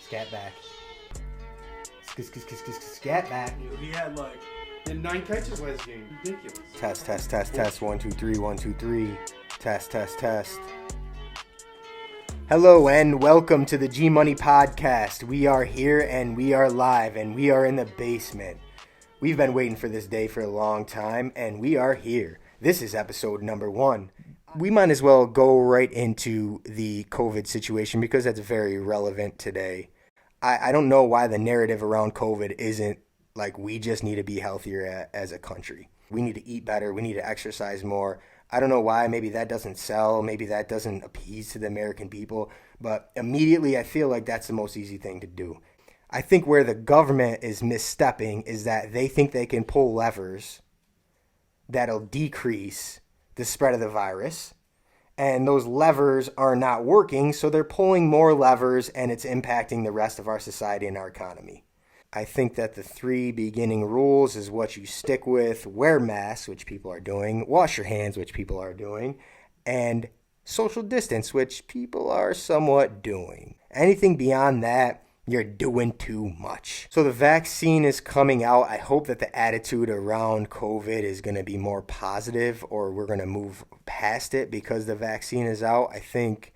Scat back. Scat back. He had in 9 catches last game. Ridiculous. Test. 1, 2, 3, 1, 2, 3. Test. Hello and welcome to the G Money Podcast. We are here and we are live and we are in the basement. We've been waiting for this day for a long time and we are here. This is episode number 1. We might as well go right into the COVID situation because that's very relevant today. I don't know why the narrative around COVID isn't like we just need to be healthier as a country. We need to eat better. We need to exercise more. I don't know why. Maybe that doesn't sell. Maybe that doesn't appease to the American people. But immediately I feel like that's the most easy thing to do. I think where the government is misstepping is that they think they can pull levers that'll decrease the spread of the virus. And those levers are not working, so they're pulling more levers and it's impacting the rest of our society and our economy. I think that the 3 beginning rules is what you stick with: wear masks, which people are doing, wash your hands, which people are doing, and social distance, which people are somewhat doing. Anything beyond that, you're doing too much. So the vaccine is coming out. I hope that the attitude around COVID is going to be more positive, or we're going to move past it because the vaccine is out. I think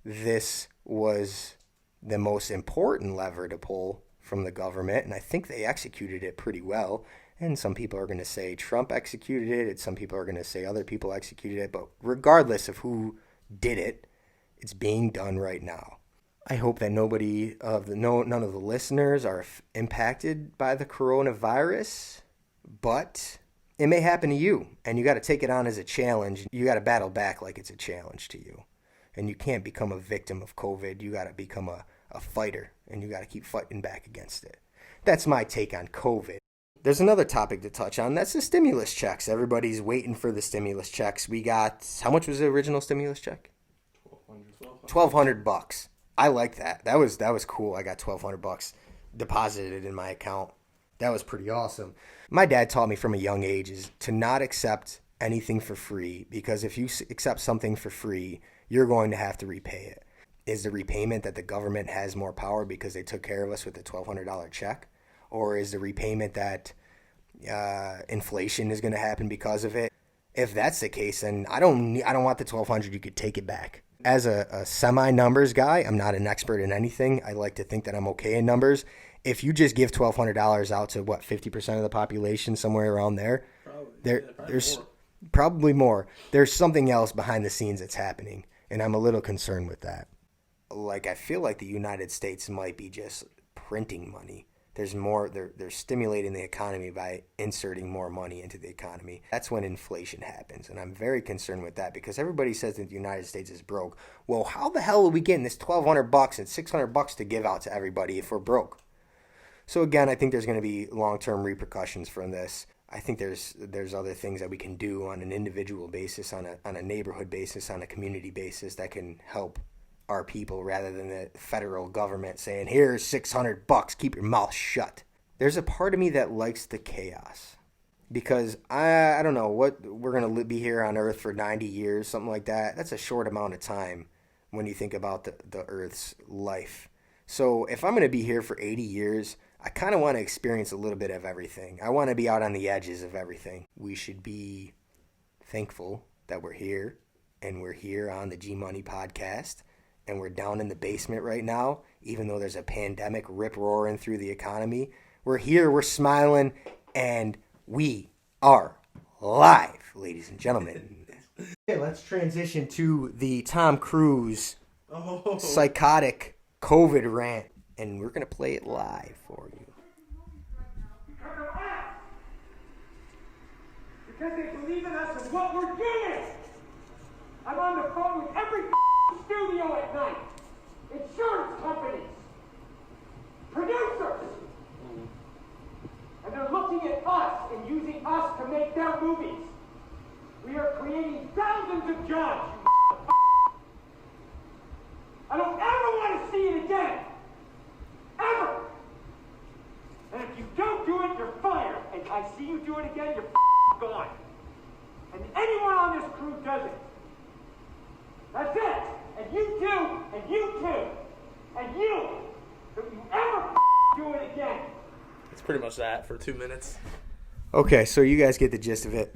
this was the most important lever to pull from the government, and I think they executed it pretty well. And some people are going to say Trump executed it, and some people are going to say other people executed it. But regardless of who did it, it's being done right now. I hope that none of the listeners are impacted by the coronavirus, but it may happen to you, and you got to take it on as a challenge. You got to battle back like it's a challenge to you, and you can't become a victim of COVID. You got to become a fighter, and you got to keep fighting back against it. That's my take on COVID. There's another topic to touch on. That's the stimulus checks. Everybody's waiting for the stimulus checks. We got, how much was the original stimulus check? $1,200. I like that. That was cool. I got $1,200 deposited in my account. That was pretty awesome. My dad taught me from a young age is to not accept anything for free, because if you accept something for free, you're going to have to repay it. Is the repayment that the government has more power because they took care of us with a $1,200 check? Or is the repayment that inflation is going to happen because of it? If that's the case, then I don't want the $1,200. You could take it back. As a semi-numbers guy, I'm not an expert in anything. I like to think that I'm okay in numbers. If you just give $1,200 out to, 50% of the population, somewhere around there, there's probably more. There's something else behind the scenes that's happening, and I'm a little concerned with that. I feel like the United States might be just printing money. There's more. They're stimulating the economy by inserting more money into the economy. That's when inflation happens, and I'm very concerned with that because everybody says that the United States is broke. Well, how the hell are we getting this $1,200 and $600 to give out to everybody if we're broke? So again, I think there's going to be long-term repercussions from this. I think there's other things that we can do on an individual basis, on a neighborhood basis, on a community basis that can help our people rather than the federal government saying, here's $600, keep your mouth shut. There's a part of me that likes the chaos because I don't know what we're going to be here on Earth for 90 years, something like that. That's a short amount of time when you think about the Earth's life. So if I'm going to be here for 80 years, I kind of want to experience a little bit of everything. I want to be out on the edges of everything. We should be thankful that we're here, and we're here on the G Money Podcast. And we're down in the basement right now, even though there's a pandemic rip-roaring through the economy. We're here, we're smiling, and we are live, ladies and gentlemen. Okay, let's transition to the Tom Cruise psychotic COVID rant, and we're going to play it live for you. Because they believe in us and what we're doing. I'm on the phone with every studio at night, insurance companies, producers, and they're looking at us and using us to make their movies. We are creating thousands of jobs, you I don't ever want to see it again. Ever. And if you don't do it, you're fired. And I see you do it again, you're gone. And anyone on this crew does it. That's it. And you too. pretty much that for 2 minutes. Okay, so you guys get the gist of it.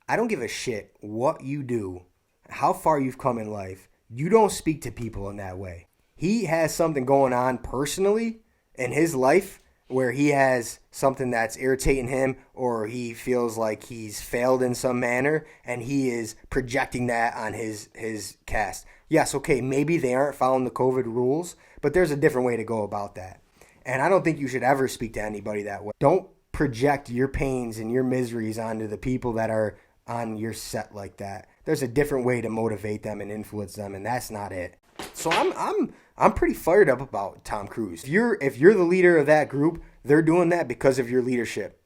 I don't give a shit what you do, how far you've come in life. You don't speak to people in that way. He has something going on personally in his life where he has something that's irritating him, or he feels like he's failed in some manner, and he is projecting that on his cast. Yes, okay, maybe they aren't following the COVID rules, but there's a different way to go about that. And I don't think you should ever speak to anybody that way. Don't project your pains and your miseries onto the people that are on your set like that. There's a different way to motivate them and influence them, and that's not it. So I'm pretty fired up about Tom Cruise. If you're the leader of that group, they're doing that because of your leadership.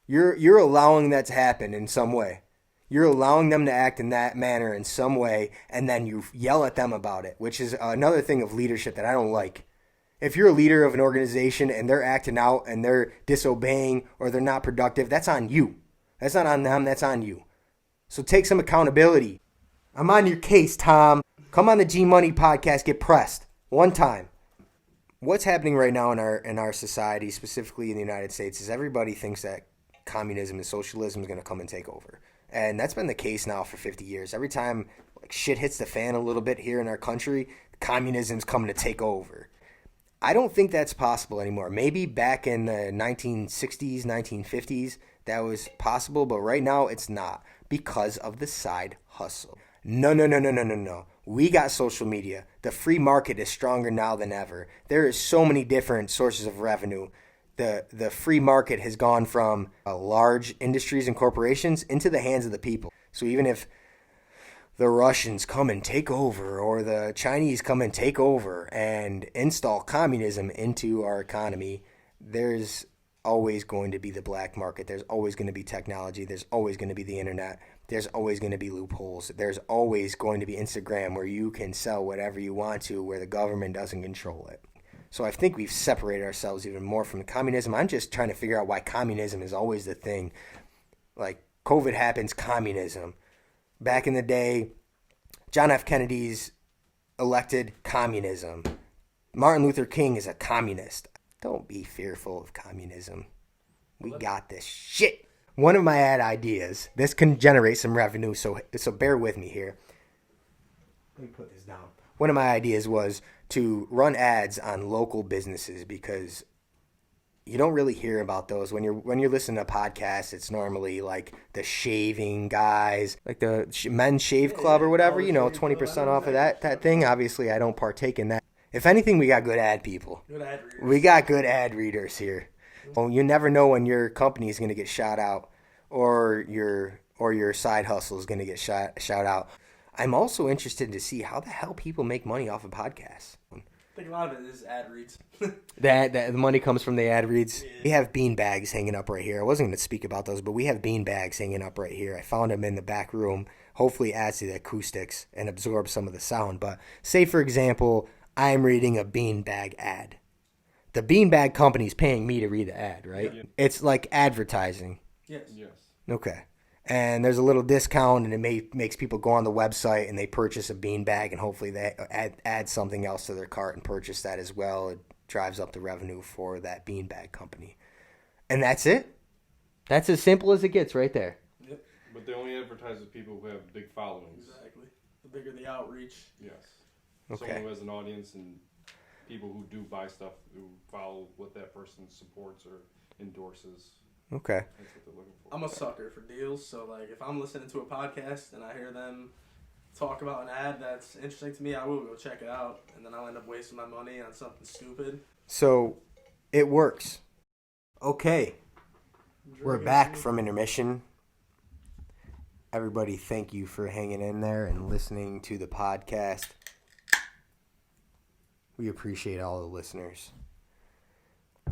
You're allowing that to happen in some way. You're allowing them to act in that manner in some way, and then you yell at them about it, which is another thing of leadership that I don't like. If you're a leader of an organization and they're acting out and they're disobeying or they're not productive, that's on you. That's not on them, that's on you. So take some accountability. I'm on your case, Tom. Come on the G Money podcast, get pressed. One time. What's happening right now in our society, specifically in the United States, is everybody thinks that communism and socialism is going to come and take over. And that's been the case now for 50 years. Every time shit hits the fan a little bit here in our country, communism's coming to take over. I don't think that's possible anymore. Maybe back in the 1960s, 1950s, that was possible, but right now it's not because of the side hustle. No. We got social media. The free market is stronger now than ever. There is so many different sources of revenue. The free market has gone from large industries and corporations into the hands of the people. So even if the Russians come and take over, or the Chinese come and take over and install communism into our economy, there's always going to be the black market. There's always going to be technology. There's always going to be the internet. There's always going to be loopholes. There's always going to be Instagram where you can sell whatever you want to, where the government doesn't control it. So I think we've separated ourselves even more from communism. I'm just trying to figure out why communism is always the thing. Like, COVID happens, communism. Back in the day, John F. Kennedy's elected, communism. Martin Luther King is a communist. Don't be fearful of communism. We got this shit. One of my ad ideas, this can generate some revenue, so bear with me here. Let me put this down. One of my ideas was to run ads on local businesses, because you don't really hear about those. When you're listening to podcasts, it's normally like the shaving guys, like the men's shave club or whatever, 20% off of that thing. Obviously, I don't partake in that. If anything, we got good ad people. Good ad readers. We got good ad readers here. Well, you never know when your company is going to get shot out, or your side hustle is going to get shout out. I'm also interested to see how the hell people make money off of podcasts. I think a lot of it is ad reads. The money comes from the ad reads. Yeah. We have bean bags hanging up right here. I wasn't going to speak about those, but we have bean bags hanging up right here. I found them in the back room. Hopefully it adds to the acoustics and absorbs some of the sound. But say, for example, I'm reading a bean bag ad. The bean bag company is paying me to read the ad, right? Yeah. It's like advertising. Yes. Okay. And there's a little discount, and it makes people go on the website and they purchase a bean bag, and hopefully they add something else to their cart and purchase that as well. It drives up the revenue for that bean bag company. And that's it. That's as simple as it gets right there. Yep. But they only advertise with people who have big followings. Exactly. The bigger the outreach. Yes. Okay. Someone who has an audience and people who do buy stuff, who follow what that person supports or endorses. Okay. That's what they're looking for. I'm a sucker for deals, so like if I'm listening to a podcast and I hear them talk about an ad that's interesting to me, I will go check it out, and then I'll end up wasting my money on something stupid. So it works. Okay. We're back from intermission. Everybody, thank you for hanging in there and listening to the podcast. We appreciate all the listeners.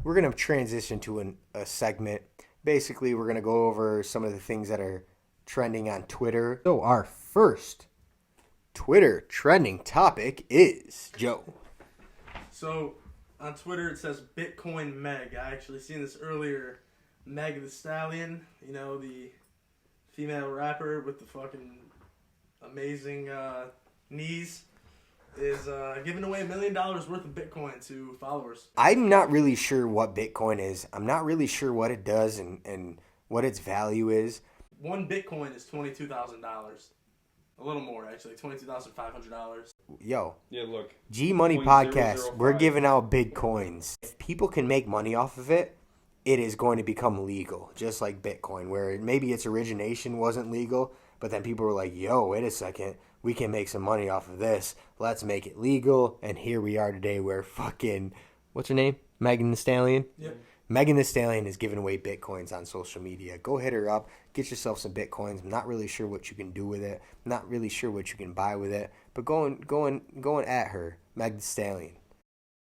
We're going to transition to a segment. Basically, we're going to go over some of the things that are trending on Twitter. So our first Twitter trending topic is, Joe. So on Twitter it says Bitcoin Meg. I actually seen this earlier. Meg the Stallion, the female rapper with the fucking amazing knees. is giving away $1 million worth of Bitcoin to followers. I'm not really sure what Bitcoin is. I'm not really sure what it does and what its value is. One Bitcoin is $22,000. A little more, actually, $22,500. Yo. Yeah, look. G Money 0.005. Podcast, we're giving out Bitcoins. If people can make money off of it, it is going to become legal, just like Bitcoin, where maybe its origination wasn't legal, but then people were like, yo, wait a second, we can make some money off of this. Let's make it legal. And here we are today where fucking, what's her name? Megan Thee Stallion? Yep. Megan Thee Stallion is giving away Bitcoins on social media. Go hit her up. Get yourself some Bitcoins. I'm not really sure what you can do with it. I'm not really sure what you can buy with it. But going at her, Megan Thee Stallion.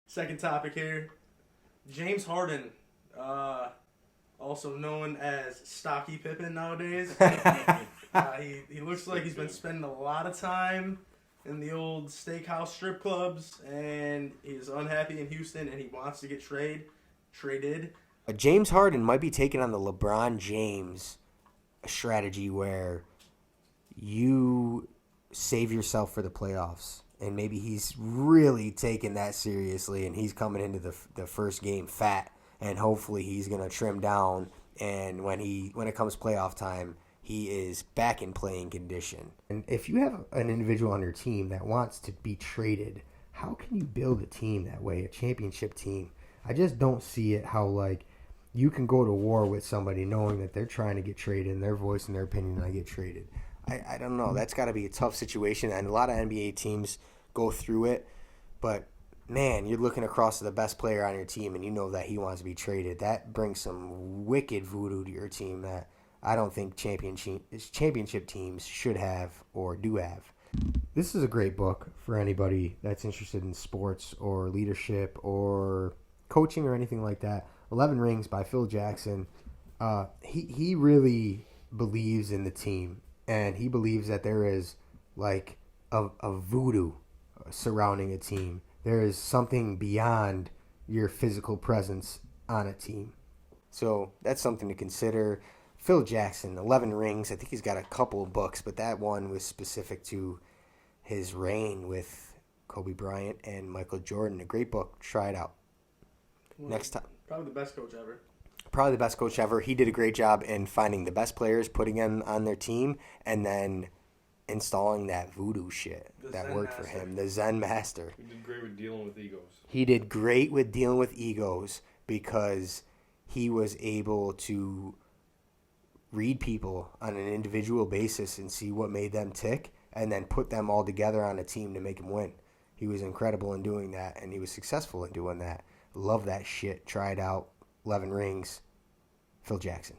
Second topic here. James Harden, also known as Stocky Pippen nowadays. He looks like he's been spending a lot of time in the old steakhouse strip clubs, and he's unhappy in Houston, and he wants to get traded. James Harden might be taking on the LeBron James strategy where you save yourself for the playoffs. And maybe he's really taking that seriously, and he's coming into the first game fat, and hopefully he's going to trim down, and when it comes playoff time, he is back in playing condition. And if you have an individual on your team that wants to be traded, how can you build a team that way, a championship team? I just don't see it how, like, you can go to war with somebody knowing that they're trying to get traded and they're voicing their opinion and I get traded. I don't know. That's got to be a tough situation, and a lot of NBA teams go through it. But, man, you're looking across to the best player on your team and you know that he wants to be traded. That brings some wicked voodoo to your team that I don't think championship teams should have or do have. This is a great book for anybody that's interested in sports or leadership or coaching or anything like that. 11 Rings by Phil Jackson. He really believes in the team, and he believes that there is like a voodoo surrounding a team. There is something beyond your physical presence on a team. So that's something to consider. Phil Jackson, 11 Rings. I think he's got a couple of books, but that one was specific to his reign with Kobe Bryant and Michael Jordan. A great book. Try it out. Well, Next time. Probably the best coach ever. Probably the best coach ever. He did a great job in finding the best players, putting them on their team, and then installing that voodoo shit that worked for him. The Zen master. He did great with dealing with egos. He did great with dealing with egos because he was able to read people on an individual basis and see what made them tick and then put them all together on a team to make them win. He was incredible in doing that, and he was successful in doing that. Love that shit. Try it out. 11 Rings. Phil Jackson.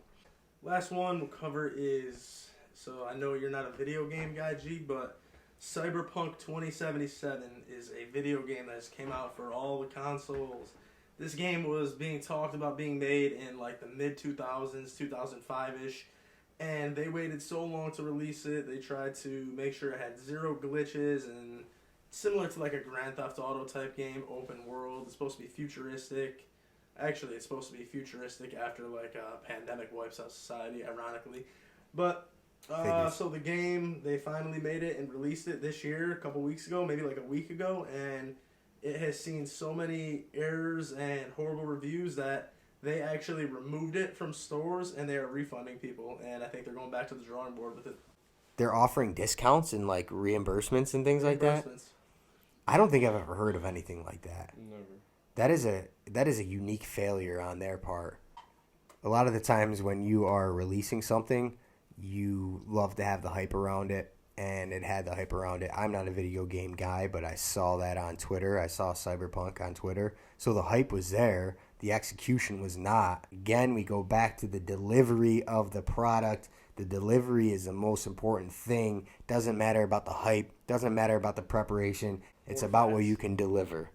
Last one we'll cover is, so I know you're not a video game guy, G, but Cyberpunk 2077 is a video game that just came out for all the consoles. This game was being talked about being made in like the mid-2000s, 2005-ish, and they waited so long to release it. They tried to make sure it had zero glitches, and similar to like a Grand Theft Auto type game, open world. It's supposed to be futuristic. Actually, it's supposed to be futuristic after like a pandemic wipes out society, ironically. But so the game, they finally made it and released it this year, a couple weeks ago, maybe like a week ago, and it has seen so many errors and horrible reviews that they actually removed it from stores and they are refunding people. And I think they're going back to the drawing board with it. They're offering discounts and like reimbursements and things like that. I don't think I've ever heard of anything like that. Never. That is a unique failure on their part. A lot of the times when you are releasing something, you love to have the hype around it, and it had the hype around it. I'm not a video game guy, but I saw that on Twitter. I saw Cyberpunk on Twitter. So the hype was there. The execution was not. Again, we go back to the delivery of the product. The delivery is the most important thing. Doesn't matter about the hype. Doesn't matter about the preparation. It's about what you can deliver.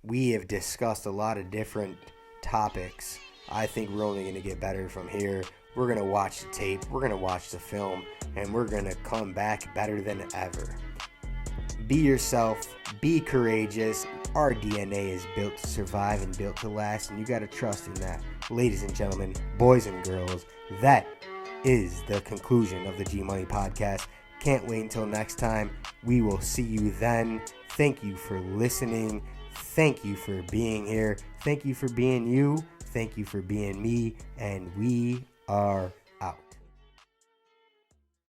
We have discussed a lot of different topics. I think we're only going to get better from here. We're going to watch the tape. We're going to watch the film. And we're going to come back better than ever. Be yourself. Be courageous. Our DNA is built to survive and built to last. And you got to trust in that. Ladies and gentlemen, boys and girls, that is the conclusion of the G Money Podcast. Can't wait until next time. We will see you then. Thank you for listening. Thank you for being here. Thank you for being you. Thank you for being me. And we are